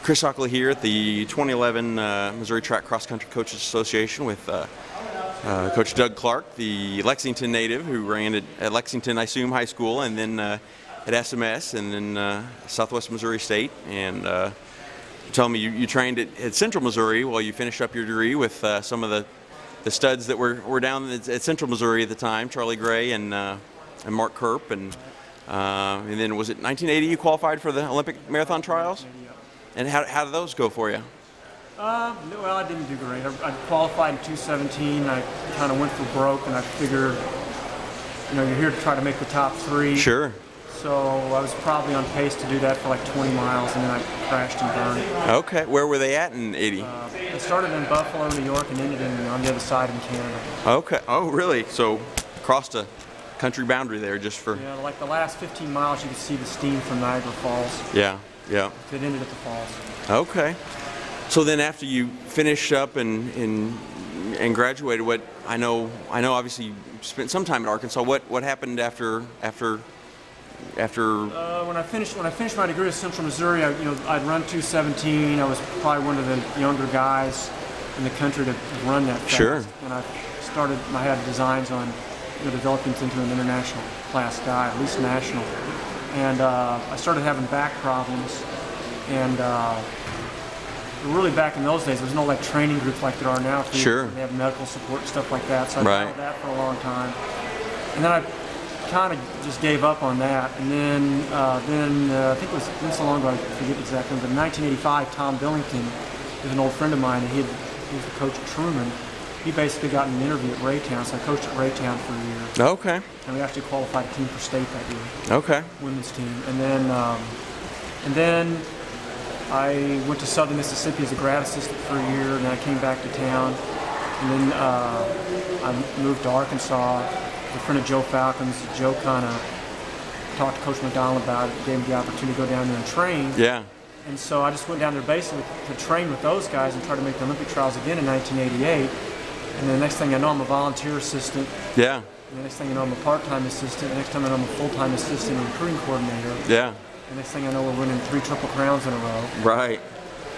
Chris Ockley here at the 2011 Missouri Track Cross Country Coaches Association with Coach Doug Clark, the Lexington native who ran at Lexington, I assume, High School, and then at SMS, and then Southwest Missouri State. And you told me you trained at Central Missouri while you finished up your degree with some of the studs that were down at Central Missouri at the time, Charlie Gray and Mark Kerp, and then was it 1980 you qualified for the Olympic marathon trials? And how did those go for you? Well, I didn't do great. I qualified in 2:17. I kind of went for broke, and I figured, you're here to try to make the top three. Sure. So I was probably on pace to do that for like 20 miles, and then I crashed and burned. Okay. Where were they at in 80? I started in Buffalo, New York, and ended on the other side in Canada. Okay. Oh, really? So crossed a country boundary there just for... Yeah, like the last 15 miles, you could see the steam from Niagara Falls. Yeah, yeah. It ended at the falls. Okay. So then after you finished up and graduated, what I know obviously you spent some time in Arkansas. What happened after when I finished my degree at Central Missouri, I'd run 2:17. I was probably one of the younger guys in the country to run that fast. Sure. And I had designs on developing into an international class guy, at least national. And I started having back problems, and really back in those days, there was no like training groups like there are now. Sure. They have medical support and stuff like that. So I right. did that for a long time, and then I kind of just gave up on that. And then I think it was been so long ago I forget exactly, but in 1985, Tom Billington is an old friend of mine, and he was the coach at Truman. He basically got an interview at Raytown, so I coached at Raytown for a year. Okay. And we actually qualified a team for state that year. Okay. Women's team, and then I went to Southern Mississippi as a grad assistant for a year, and then I came back to town. And then I moved to Arkansas with a friend of Joe Falcon's. Joe kind of talked to Coach McDonald about it, gave me the opportunity to go down there and train. Yeah. And so I just went down there basically to train with those guys and try to make the Olympic trials again in 1988. And then the next thing I know, I'm a volunteer assistant. Yeah. And the next thing I know, I'm a part-time assistant. The next time I know, I'm a full-time assistant and recruiting coordinator. Yeah. The next thing I know, we're winning 3 Triple Crowns in a row. Right.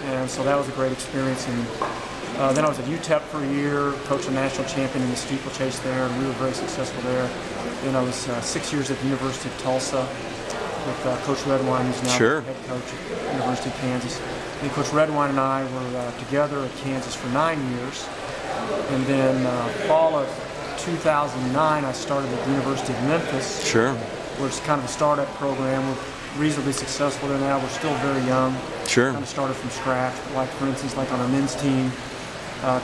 And so that was a great experience. And then I was at UTEP for a year, coached a national champion in the steeplechase there, and we were very successful there. Then I was 6 years at the University of Tulsa with Coach Redwine, who's now sure. the head coach at the University of Kansas. And Coach Redwine and I were together at Kansas for 9 years. And then fall of 2009, I started at the University of Memphis. Sure. Where it's kind of a startup program. We're reasonably successful there now. We're still very young. Sure. Kind of started from scratch. But like, for instance, like on our men's team,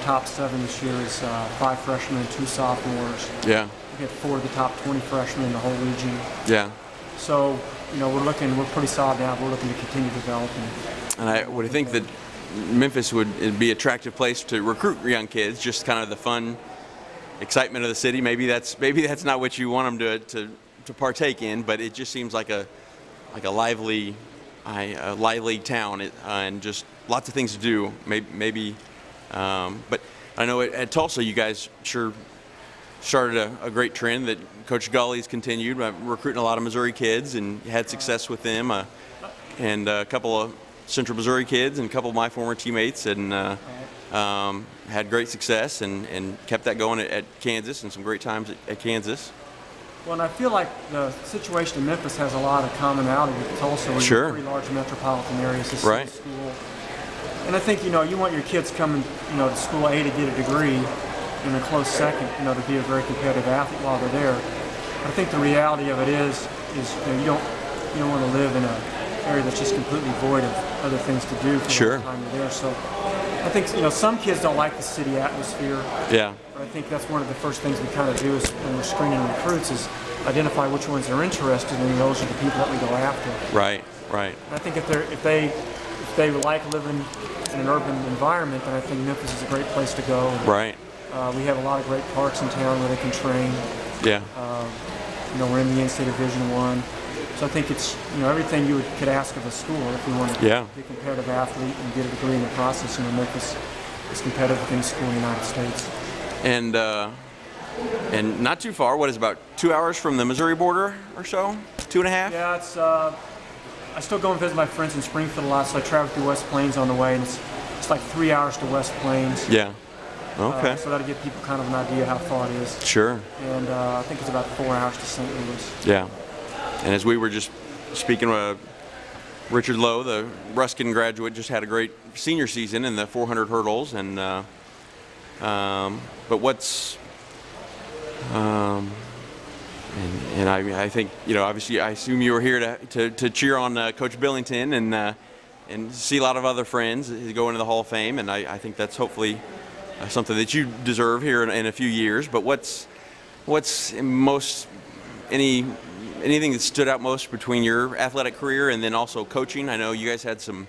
top 7 this year is 5 freshmen and 2 sophomores. Yeah. We had 4 of the top 20 freshmen in the whole region. Yeah. So, we're pretty solid now. We're looking to continue developing. And I would think that Memphis would be an attractive place to recruit young kids, just kind of the fun excitement of the city. Maybe that's not what you want them to partake in, but it just seems like a lively town, and just lots of things to do. Maybe but I know at Tulsa you guys sure started a great trend that Coach Gully's continued, recruiting a lot of Missouri kids, and had success with them, and a couple of Central Missouri kids and a couple of my former teammates, and had great success and kept that going at Kansas, and some great times at Kansas. Well, and I feel like the situation in Memphis has a lot of commonality with Tulsa, where sure. you're pretty large metropolitan areas, it's right. School. And I think, you want your kids coming, to school A to get a degree, and a close second, to be a very competitive athlete while they're there. But I think the reality of it is you don't want to live in an area that's just completely void of other things to do for sure. the time you're there. So I think, some kids don't like the city atmosphere. Yeah. But I think that's one of the first things we kind of do is when we're screening recruits is identify which ones they're interested in, and those are the people that we go after. Right, right. And I think if they like living in an urban environment, then I think Memphis is a great place to go. And, right. We have a lot of great parks in town where they can train. Yeah. We're in the NCAA Division I. So I think it's everything you could ask of a school if we want to be a competitive athlete and get a degree in the process. Memphis is competitive with any school in the United States. And not too far. What is about 2 hours from the Missouri border or so? 2.5? Yeah, it's. I still go and visit my friends in Springfield a lot, so I travel through West Plains on the way, and it's like 3 hours to West Plains. Yeah. Okay. So that'll give people kind of an idea how far it is. Sure. And I think it's about 4 hours to St. Louis. Yeah. And as we were just speaking with Richard Lowe, the Ruskin graduate, just had a great senior season in the 400 hurdles, and but what's and I think, you know, obviously I assume you were here to cheer on Coach Billington and see a lot of other friends go into the Hall of Fame, and I think that's hopefully something that you deserve here in a few years. But what's anything that stood out most between your athletic career and then also coaching? I know you guys had some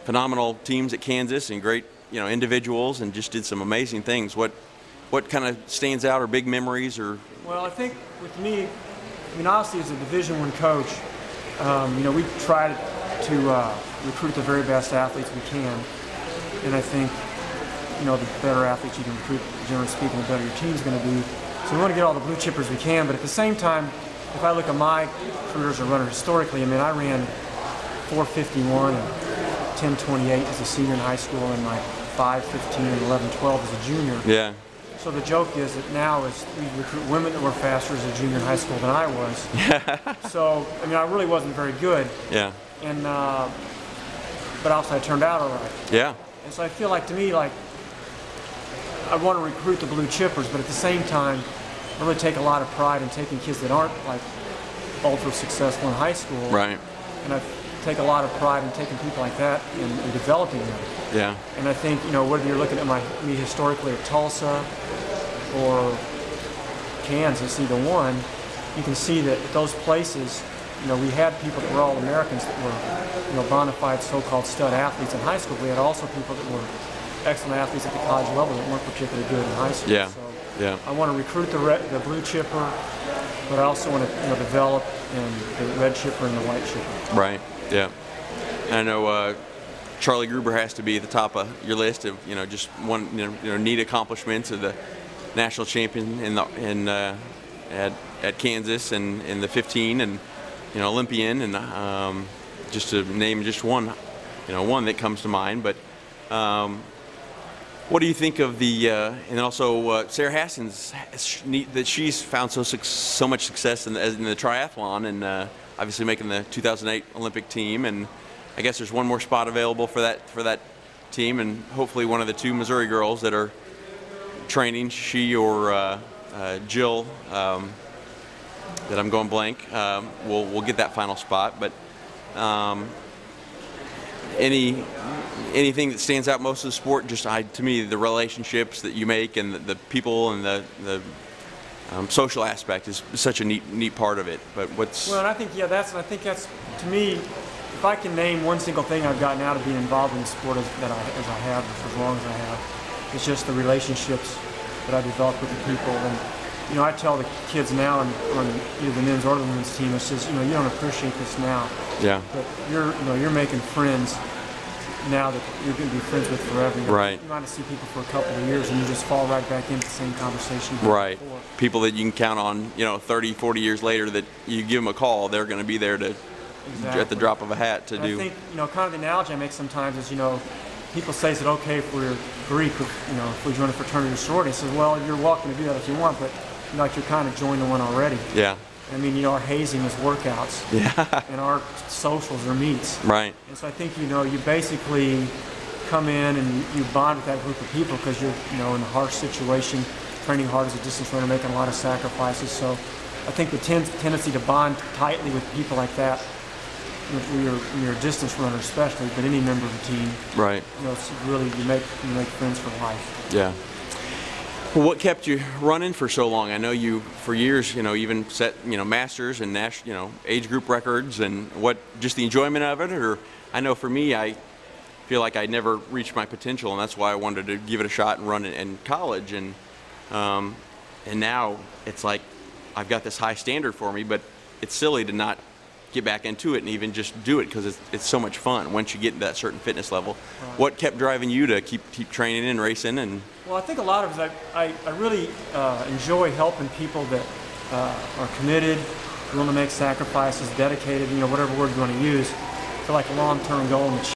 phenomenal teams at Kansas and great, you know, individuals, and just did some amazing things. What kind of stands out, or big memories, or? Well, I think with me, I mean, honestly, as a Division I coach, you know, we try to recruit the very best athletes we can, and I think, you know, the better athletes you can recruit, generally speaking, the better your team's going to be. So we want to get all the blue chippers we can, but at the same time, if I look at my career as a runner historically, I mean, I ran 4:51 and 10:28 as a senior in high school, and like 5:15 and 11:12 as a junior. Yeah. So the joke is that now is we recruit women that were faster as a junior in high school than I was. So, I mean, I really wasn't very good. Yeah. And, but also I turned out all right. Yeah. And so I feel like, to me, like, I want to recruit the blue chippers, but at the same time, I really take a lot of pride in taking kids that aren't like ultra successful in high school. Right. And I take a lot of pride in taking people like that and developing them. Yeah. And I think, you know, whether you're looking at me historically at Tulsa or Kansas, either one, you can see that at those places, you know, we had people that were all Americans that were, you know, bona fide so-called stud athletes in high school. We had also people that were excellent athletes at the college level that weren't particularly good in high school. Yeah. So yeah. I want to recruit the blue chipper, but I also want to, you know, develop the red chipper and the white chipper. Right. Yeah. And I know Charlie Gruber has to be at the top of your list of, you know, just one, you know, neat accomplishments of the national champion at Kansas and in the 15, and, you know, Olympian, and just to name just one, you know, one that comes to mind. But what do you think of the and also Sarah Hasson's that she's found so much success in the triathlon, and obviously making the 2008 Olympic team, and I guess there's one more spot available for that team, and hopefully one of the two Missouri girls that are training, she or Jill, that I'm going blank, will get that final spot. But anything that stands out most of the sport, just to me, the relationships that you make and the people and the social aspect is such a neat part of it. But what's well, and I think I think that's to me, if I can name one single thing I've gotten out of being involved in the sport as I have for as long as I have, it's just the relationships that I developed with the people. And, you know, I tell the kids now on either the men's or the women's team, it's just, you know, you don't appreciate this now. Yeah. But you're making friends now that you're going to be friends with forever. Right. You might see people for a couple of years and you just fall right back into the same conversation. Right. Before. People that you can count on, you know, 30, 40 years later, that you give them a call, they're going to be there to, exactly. at the drop of a hat to do. I think, you know, kind of the analogy I make sometimes is, you know, people say, is it okay if we're Greek, you know, if we join a fraternity or sorority? I says, well, you're welcome to do that if you want, but, you know, like, you're kind of joining one already. Yeah. I mean, you know, our hazing is workouts. Yeah. And our socials are meets. Right. And so I think, you know, you basically come in and you bond with that group of people because you're, you know, in a harsh situation, training hard as a distance runner, making a lot of sacrifices. So I think the tendency to bond tightly with people like that, when you're a distance runner especially, but any member of the team, right? You know, it's really you make friends for life. Yeah. Well, what kept you running for so long? I know you for years, you know, even set, you know, masters and national, you know, age group records, and what, just the enjoyment of it, or I know for me, I feel like I never reached my potential, and that's why I wanted to give it a shot and run it in college, and now it's like I've got this high standard for me, but it's silly to not get back into it and even just do it because it's so much fun once you get to that certain fitness level. Right. What kept driving you to keep training and racing? And well, I think a lot of it is I really enjoy helping people that are committed, willing to make sacrifices, dedicated, you know, whatever word you want to use. feel like a long-term goal and